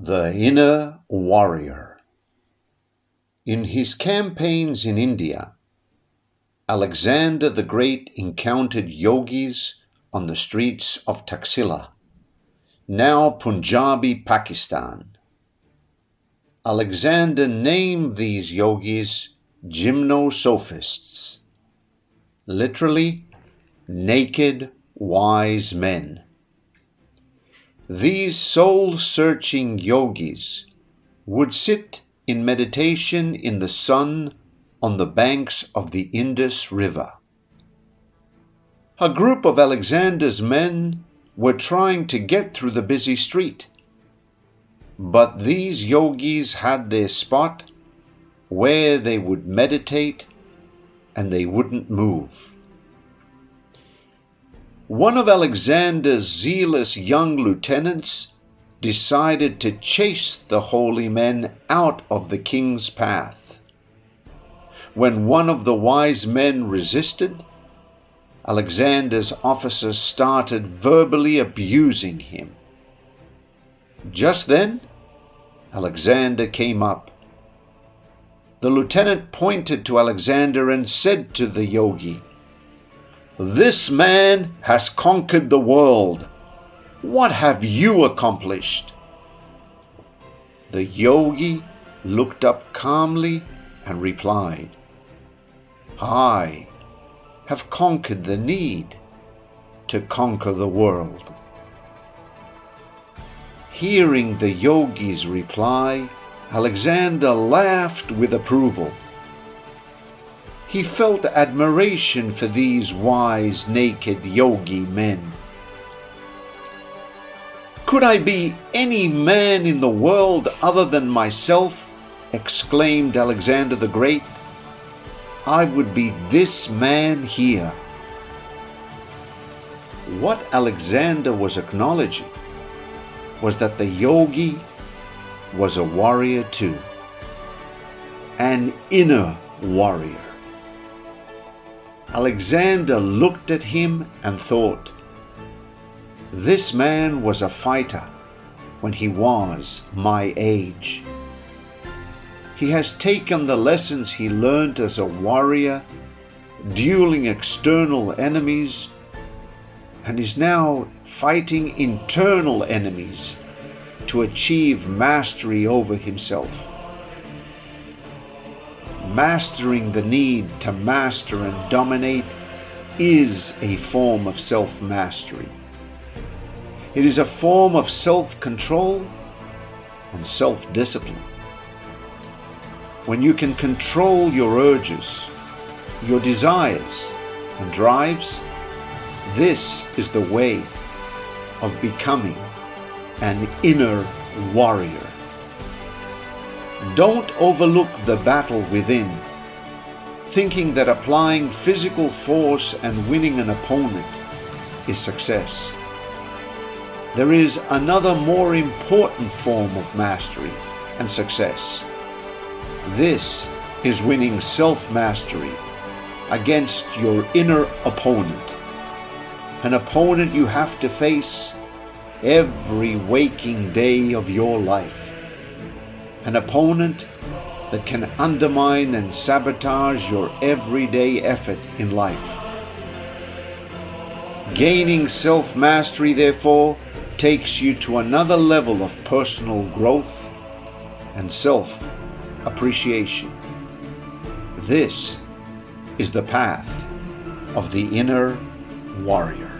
The Inner Warrior. In his campaigns in India, Alexander the Great encountered yogis on the streets of Taxila, now Punjabi, Pakistan. Alexander named these yogis gymnosophists, literally naked wise men. These soul-searching yogis would sit in meditation in the sun on the banks of the Indus River. A group of Alexander's men were trying to get through the busy street, but these yogis had their spot where they would meditate and they wouldn't move. One of Alexander's zealous young lieutenants decided to chase the holy men out of the king's path. When one of the wise men resisted, Alexander's officers started verbally abusing him. Just then, Alexander came up. The lieutenant pointed to Alexander and said to the yogi, "This man has conquered the world. What have you accomplished?" The yogi looked up calmly and replied, "I have conquered the need to conquer the world." Hearing the yogi's reply, Alexander laughed with approval. He felt admiration for these wise, naked yogi men. "Could I be any man in the world other than myself," exclaimed Alexander the Great, "I would be this man here." What Alexander was acknowledging was that the yogi was a warrior too, an inner warrior. Alexander looked at him and thought, this man was a fighter when he was my age. He has taken the lessons he learned as a warrior, dueling external enemies, and is now fighting internal enemies to achieve mastery over himself. Mastering the need to master and dominate is a form of self-mastery. It is a form of self-control and self-discipline. When you can control your urges, your desires and drives, this is the way of becoming an inner warrior. Don't overlook the battle within, thinking that applying physical force and winning an opponent is success. There is another more important form of mastery and success. This is winning self-mastery against your inner opponent, an opponent you have to face every waking day of your life. An opponent that can undermine and sabotage your everyday effort in life. Gaining self-mastery, therefore, takes you to another level of personal growth and self-appreciation. This is the path of the inner warrior.